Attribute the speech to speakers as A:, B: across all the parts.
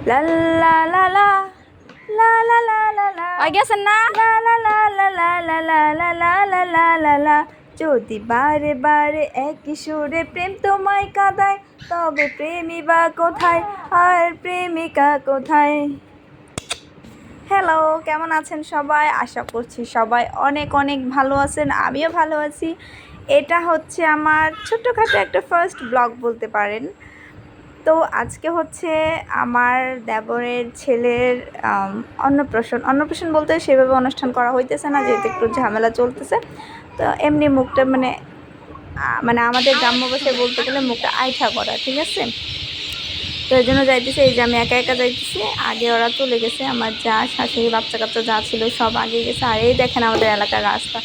A: লা লা লা লা লা লা লা লা লা
B: গেছেন না
A: লা লা লা লা লা লা লা লা লা লা লা লা লা। যদি বারে বারে একই সুরে প্রেম তোমায় কাঁদায়, তবে প্রেমী বা কোথায় আর প্রেমিকা কোথায়? হ্যালো, কেমন আছেন সবাই? আশা করছি সবাই অনেক অনেক ভালো আছেন, আমিও ভালো আছি। এটা হচ্ছে আমার ছোট্টখাটো একটা ফার্স্ট ব্লগ বলতে পারেন। তো আজকে হচ্ছে আমার দেবরের ছেলের অন্নপ্রাশন বলতে সেভাবে অনুষ্ঠান করা হইতেছে না, যেহেতু একটু ঝামেলা চলতেছে। তো এমনি মুখটা মানে আমাদের গ্রাম্য ভাষায় বলতে গেলে মুখটা আইঠা করা, ঠিক আছে? তো এই জন্য যাইতেছে, এই যে আমি একা একা যাইতেছি, আগে ওরা চলে গেছে, আমার যা শাশুড়ি বাচ্চা কাচ্চা যা ছিল সব আগে গেছে। আর এই দেখেন আমাদের এলাকার রাস্তা,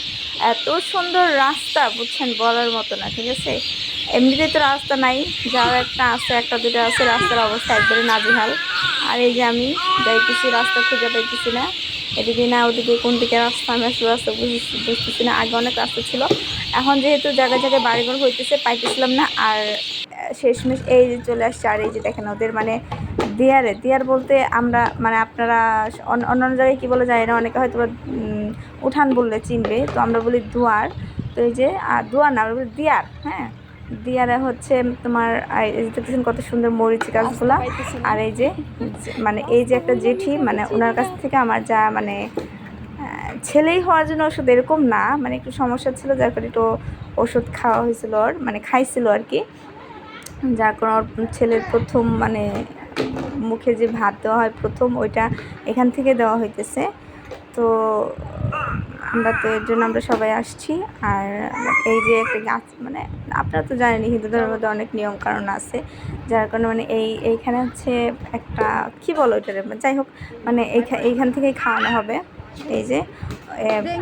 A: এত সুন্দর রাস্তা বুঝছেন, বলার মতো না, ঠিক আছে? এমনিতে তো রাস্তা নাই, যাও একটা আছে, একটা দুটো আছে, রাস্তার অবস্থা একবারে নাজেহাল। আর এই যে আমি যাইতেছি, রাস্তা খুঁজে পাইতেছি না, এদিকে না ওদিকে, কোন দিকে রাস্তা আমি আসলে রাস্তা বুঝতেছি না। আগে অনেক রাস্তা ছিল, এখন যেহেতু জায়গায় জায়গায় বাড়িঘর হইতেছে, পাইতেছিলাম না। আর শেষমেশ এই যে চলে আসছে। আর এই যে দেখেন ওদের মানে দিয়ার বলতে আমরা মানে আপনারা অন্যান্য জায়গায় কী বলে যায় না, অনেকে হয়তো উঠান বললে চিনবে, তো আমরা বলি দুয়ার। তো এই যে দুয়ার না, আমরা বলি দিয়ার। হ্যাঁ, দিয়ারে হচ্ছে তোমার দেখতেছেন কত সুন্দর মরিচ গাছগুলা। আর এই যে মানে এই যে একটা জেঠি, মানে ওনার কাছ থেকে আমার যা মানে ছেলেই হওয়ার জন্য ওষুধ এরকম না, মানে একটু সমস্যা ছিল, যার কারণে একটু ওষুধ খাওয়া হয়েছিল, ওর মানে খাইছিল আর কি। যার কারণে ওর ছেলের প্রথম মানে মুখে যে ভাত দেওয়া হয় প্রথম, ওইটা এখান থেকে দেওয়া হইতেছে। তো আমরা তো এর জন্য আমরা সবাই আসছি। আর এই যে একটা গাছ, মানে আপনারা তো জানেনই হিন্দু ধর্মের মধ্যে অনেক নিয়ম কারণ আছে, যার কারণে মানে এইখানে হচ্ছে একটা কী বলো ওইটারে, যাই হোক, মানে এইখান থেকেই খাওয়ানো হবে। এই যে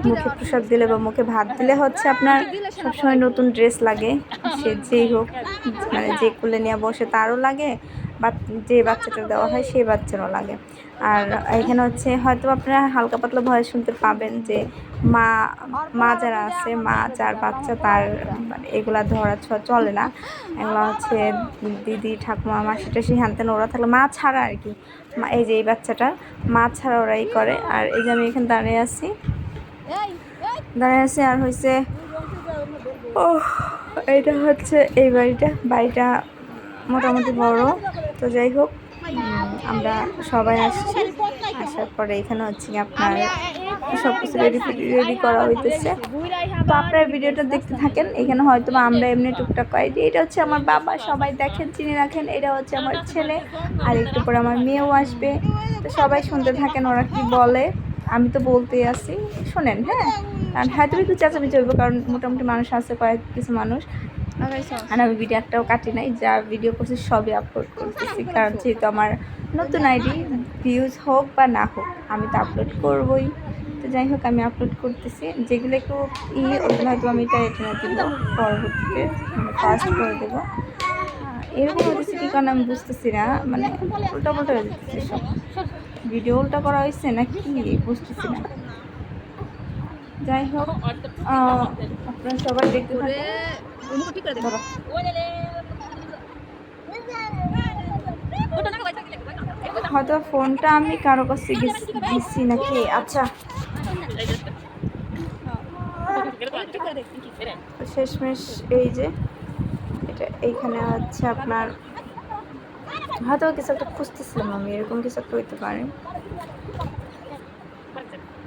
A: মুখে প্রসাদ দিলে বা মুখে ভাত দিলে হচ্ছে আপনার সবসময় নতুন ড্রেস লাগে, সে যেই হোক, মানে যে কোলে নিয়ে বসে তারও লাগে, বা যে বাচ্চাটা দেওয়া হয় সেই বাচ্চারও লাগে। আর এখানে হচ্ছে হয়তো আপনারা হালকা পাতলা ভয়েস শুনতে পাবেন যে মা যারা আছে, মা যার বাচ্চা তার মানে এগুলা ধরা ছোঁয়া চলে না, এগুলো হচ্ছে দিদি ঠাকুমা মাসি টাসি হ্যানতেন ওরা থাকলে, মা ছাড়া আর কি। এই যে এই বাচ্চাটার মা ছাড়া ওরাই করে। আর এই যে আমি এখানে দাঁড়িয়ে আছি। আর হয়েছে ও, এইটা হচ্ছে এই বাড়িটা মোটামুটি বড়। তো যাই হোক, আমরা সবাই আসছি, আসার পরে এখানে হচ্ছে আপনার সব কিছু রেডি করা হইতেছে। তো আপনারা ভিডিওটা দেখতে থাকেন। এখানে হয়তো আমরা এমনি টুকটাক করি, এটা হচ্ছে আমার বাবা, সবাই দেখেন চিনে রাখেন, এটা হচ্ছে আমার ছেলে, আর একটু পরে আমার মেয়েও আসবে। তো সবাই শুনতে থাকেন ওরা কি বলে, আমি তো বলতেই আসি, শোনেন। হ্যাঁ, কারণ হয়তো একটু চেঁচামেচি হইব, কারণ মোটামুটি মানুষ আছে, কিছু মানুষ। আর আমি ভিডিও একটাও কাটি নাই, যা ভিডিও করছি সবই আপলোড করতেছি, কারণ যেহেতু আমার নতুন আইডি, ভিউজ হোক বা না হোক আমি তো আপলোড করবই। তো যাই হোক, আমি আপলোড করতেছি, যেগুলো একটু ওগুলো হয়তো আমি এটা দেবো পরবর্তীতে, মানে ফার্স্ট করে দেবো। এরকম হচ্ছে কী কারণ আমি বুঝতেছি না, মানে উল্টা পাল্টা হয়ে যেতেছে সব, ভিডিও উল্টা করা হয়েছে না কি বুঝতেছি না। যাই হোক, আপনারা সবাই দেখতে থাকেন। হয়তো ফোনটা আমি কারো কাছে দিচ্ছি নাকি। আচ্ছা, শেষমেশ এই যে এটা এইখানে হচ্ছে আপনার হয়তো কিছু একটা খুঁজতেছিলাম আমি, এরকম কিছু একটা হইতে পারে,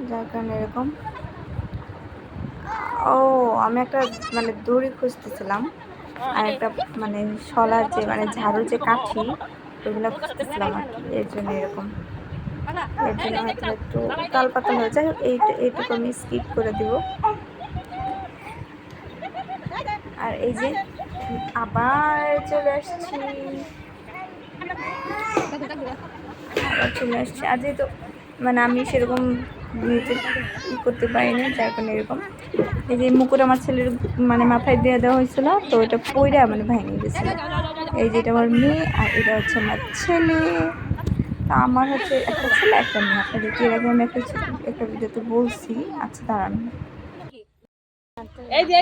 A: যার কারণে এরকম। ও, আমি একটা মানে দড়ি খুঁজতেছিলাম, আর একটা মানে শলার যে মানে ঝাড়ু যে কাঠি, ওইগুলো খুঁজতেছিলাম আর কি, এর জন্য এরকম, এর জন্য হয়তো একটু তাল পাতাল হয়ে যায়। এইটুকু আমি স্কিপ করে দিব। আর এই যে আবার চলে আসছি, আর যেহেতু মানে আমি সেরকম করতে পারিনি, যার কারণে এরকম। এই যে মুকুট আমার ছেলের মানে মাথায় দিয়ে দেওয়া হয়েছিল, তো এটা পইরা মানে ভেঙে গেছিল। এই যে এটা আমার মেয়ে, আর এটা হচ্ছে আমার ছেলে। তা আমার হচ্ছে একটা ছেলে একটা মেয়ে, আপনাদেরকে এর আগে আমি একটা ভিডিওতে বলছি। আচ্ছা দাঁড়ান, এই যে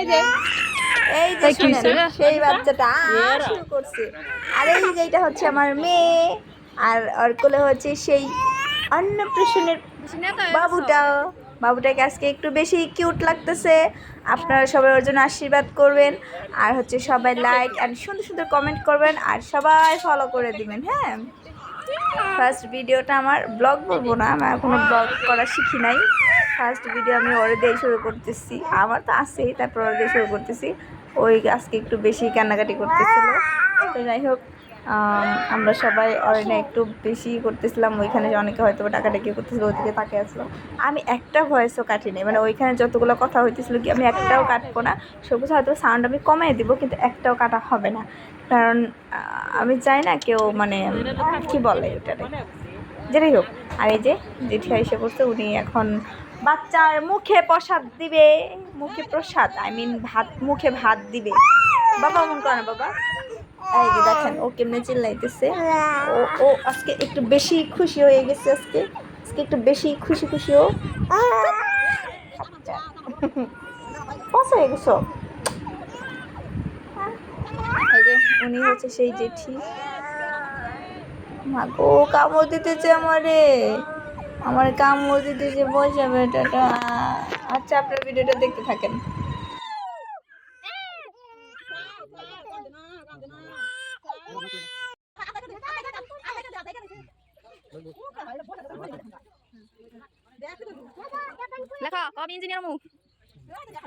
A: শুনেন, সেই বাচ্চাটা শুরু করছে। আর এই যে এটা হচ্ছে আমার মেয়ে, আর ওর কোলে হচ্ছে সেই অন্নপ্রাশনের বাবুটাকে আজকে একটু বেশি কিউট লাগতেছে। আপনারা সবাই ওর জন্য আশীর্বাদ করবেন, আর হচ্ছে সবাই লাইক অ্যান্ড সুন্দর সুন্দর কমেন্ট করবেন, আর সবাই ফলো করে দিবেন। হ্যাঁ, ফার্স্ট ভিডিওটা আমার ব্লগ বলবো না, আমার কোনো ব্লগ করা শিখি নাই। ফার্স্ট ভিডিও আমি ওরে দিয়ে শুরু করতেছি, আমার তো আছেই, তারপর ওরে দিয়ে শুরু করতেছি। ওই আজকে একটু বেশি কান্নাকাটি করতেছিল। তো যাই হোক, আমরা সবাই অরেনা একটু বেশি করতেছিলাম। ওইখানে অনেকে হয়তো টাকাটাকি করতেছিল, ওইদিকে তাকে আসলো। আমি একটা ভয়েসও কাটিনি, মানে ওইখানে যতগুলো কথা হইতেছিল কি আমি একটাও কাটবো না। সবুজ হয়তো সাউন্ড আমি কমাই দিব, কিন্তু একটাও কাটা হবে না, কারণ আমি চাই না কেউ মানে কি বলে এটারে, যেটাই হোক। আর এই যে জেঠিয়া এসে পড়ছে, উনি এখন বাচ্চার মুখে প্রসাদ দিবে, মুখে প্রসাদ ভাত, মুখে ভাত দিবে। বাবা মন করে না বাবা, এই যে দেখেন ও কেমনে চিল্লাইতেছে। ও আজকে একটু বেশি খুশি হয়ে গেছে, আজকে একটু বেশি খুশি ও পয়সা হয়ে গেছো। এই যে উনি হচ্ছে সেই জেঠি। মাগো কামড় দিতেছে আমার কামড় দিতেছে, বসে বেটাটা। আচ্ছা, আপনার ভিডিওটা দেখতে থাকেন। লেখা কবি ইঞ্জিনিয়ার মু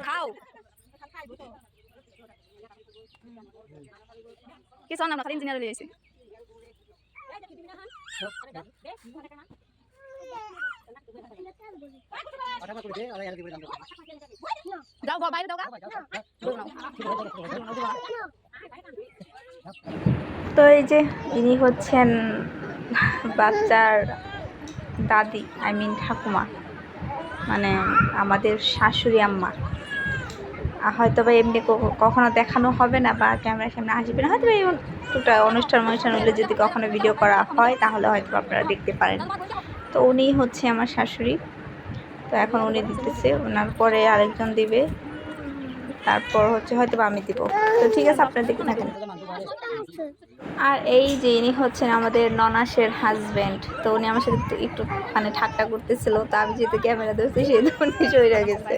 A: খাও কি শোন, আমরা খালি ইঞ্জিনিয়ার লিয়েছি। যাও গো বাইরে, দাও। তো এই যে ইনি হচ্ছেন বাচ্চার দাদি, ঠাকুমা, মানে আমাদের শাশুড়ি আম্মা। হয়তো বা এমনি কখনো দেখানো হবে না বা ক্যামেরার সামনে আসবে না, হয়তো এই দুটা অনুষ্ঠান হলে যদি কখনো ভিডিও করা হয় তাহলে হয়তো আপনারা দেখতে পারেন। তো উনি হচ্ছে আমার শাশুড়ি। তো এখন উনি দিতেছে, ওনার পরে আরেকজন দিবে, তারপর হচ্ছে হয়তো আমি দিব। তো ঠিক আছে, আপনারা দেখতে থাকেন। আর এই যে ইনি হচ্ছেন আমাদের ননাসের হাজব্যান্ড। তো উনি আমার সাথে একটু মানে ঠাট্টা করতেছিল, তো আমি যেহেতু ক্যামেরা ধরছি সেই উনি সরে গেছে।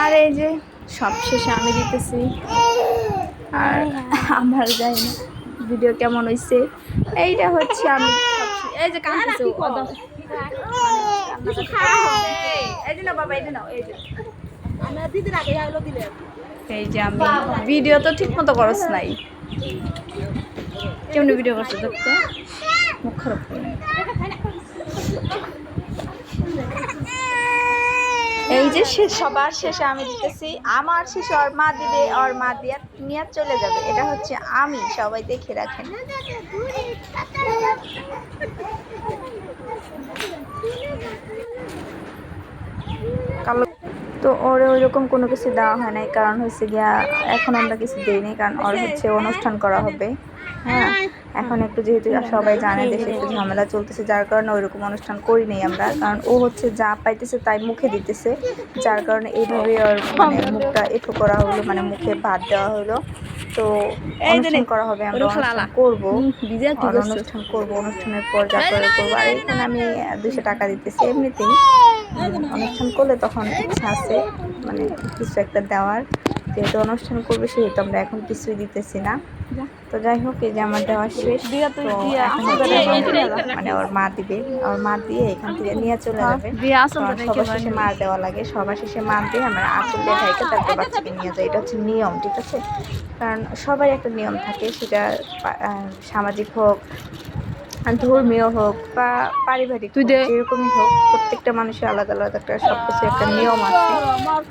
A: আর এই যে সব শেষে আমি দিতেছি, আর আমার জানি না ভিডিও কেমন হয়েছে। এইটা হচ্ছে আমি এই যে কাঁদতেছি, এই যে আমি ভিডিও তো ঠিক মতো করছ নাই, কেমনি ভিডিও করছো দেখতো, মুখ খারাপ করে। এই যে সবার শেষে আমি দিতেছি, আমার শেষে ওর মা দিবে, ওর মা দিয়ে নিয়ে চলে যাবে। এটা হচ্ছে আমি, সবাই দেখে রাখেন। তো ওরে ওইরকম কোনো কিছু দেওয়া হয় নাই, কারণ হচ্ছে গিয়া এখন আমরা কিছু দিইনি, কারণ ওর হচ্ছে অনুষ্ঠান করা হবে। হ্যাঁ, এখন একটু যেহেতু সবাই জানে দেশে একটু ঝামেলা চলতেছে, যার কারণে ওইরকম অনুষ্ঠান করি নেই আমরা, কারণ ও হচ্ছে যা পাইতেছে তাই মুখে দিতেছে, যার কারণে এইভাবে ওর মানে মুখটা একটু করা হলো, মানে মুখে ভাত দেওয়া হলো। তো অনুষ্ঠান করা হবে, আমরা অনুষ্ঠান করবো, অনুষ্ঠানের পর যা করে করবো। আর এখানে আমি 200 টাকা দিতেছি এমনিতেই, অনুষ্ঠান করলে তখন ইচ্ছা আছে মানে কিছু একটা দেওয়ার, যেহেতু অনুষ্ঠান করবে সেহেতু আমরা এখন কিছুই দিতেছি না। তো যাই হোক, এই যে আমার দেওয়া শেষ। মানে ওর মা দিবে, ওর মা দিয়ে এখান থেকে নিয়ে চলে যাবে। সবার শেষে মার দেওয়া লাগে, সবার শেষে মার দিয়ে আমরা আঁচল দিয়ে ঢাইকে তারপর বাচ্চাকে নিয়ে যায়। এটা হচ্ছে নিয়ম, ঠিক আছে? কারণ সবাই একটা নিয়ম থাকে, সেটা সামাজিক হোক, ধর্মীয় হোক বা পারিবারিক, যেরকমই হোক, প্রত্যেকটা মানুষের আলাদা আলাদা একটা সব কিছু একটা নিয়ম আছে,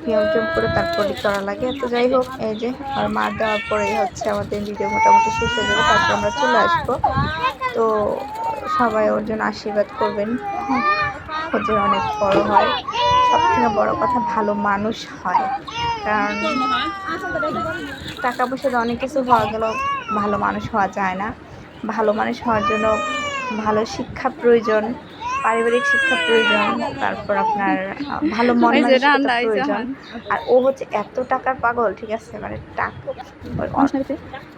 A: নিয়ম করে তারপরে করা লাগে। তো যাই হোক, এই যে আর মা দেওয়ার পরে হচ্ছে আমাদের ভিডিও মোটামুটি শেষ হয়ে যাবে, তারপর আমরা চলে আসবো। তো সবাই ওর জন্য আশীর্বাদ করবেন, ও যে অনেক বড় হয়, সব থেকে বড় কথা ভালো মানুষ হয়, কারণ টাকা পয়সা দিয়ে অনেক কিছু হওয়া গেল, ভালো মানুষ হওয়া যায় না। ভালো মানুষ হওয়ার জন্য ভালো শিক্ষা প্রয়োজন, পারিবারিক শিক্ষা প্রয়োজন, তারপর আপনার ভালো মন মানসিকতা প্রয়োজন। আর ও হচ্ছে এত টাকার পাগল, ঠিক আছে, মানে টাকা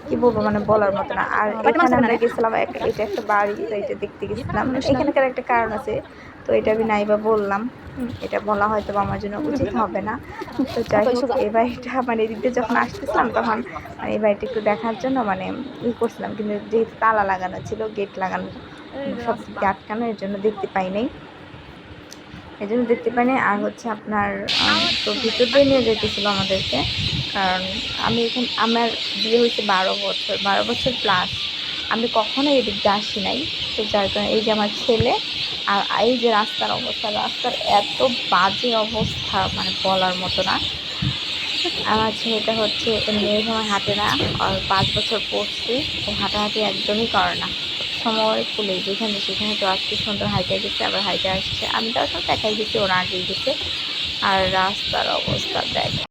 A: কি বলবো, মানে বলার মতো না। আর এখানে আমরা গেছিলাম, এটা একটা বাড়ি, তো এটা দেখতে গেছিলাম। এখানকার একটা কারণ আছে, তো এটা আমি নাইবা বললাম, এটা বলা হয়তো আমার জন্য উচিত হবে না। তো যাই হোক, এই বাড়িটা মানে এদিক দিয়ে যখন আসতেছিলাম তখন মানে এই বাড়িটা একটু দেখার জন্য মানে করছিলাম, কিন্তু যেহেতু তালা লাগানো ছিল, গেট লাগানো, সব দিকে আটকানো, এর জন্য দেখতে পাই নাই। আর হচ্ছে আপনার তো ভিতর দিয়ে নিয়ে যেতেছিল আমাদেরকে, কারণ আমার বিয়ে হয়েছে 12 বছর প্লাস, আমি কখনো এদিক দিয়ে আসি নাই। তো যার কারণে এই যে আমার ছেলে, আর এই যে রাস্তার এত বাজে অবস্থা, মানে বলার মতো না। আমার ছেলেটা হচ্ছে এমনি সময় হাঁটে না, আর 5 বছর পড়ছে, ও হাঁটাহাঁটি একদমই করে না, সময় ফুলে যেখানে সেখানে। তো আজকে সুন্দর হাইটে গেছে, আবার হাইটে আসছে, আমি তার সাথে একাই গেছি, ওরা আগেই গেছে। আর রাস্তার অবস্থা দেখ।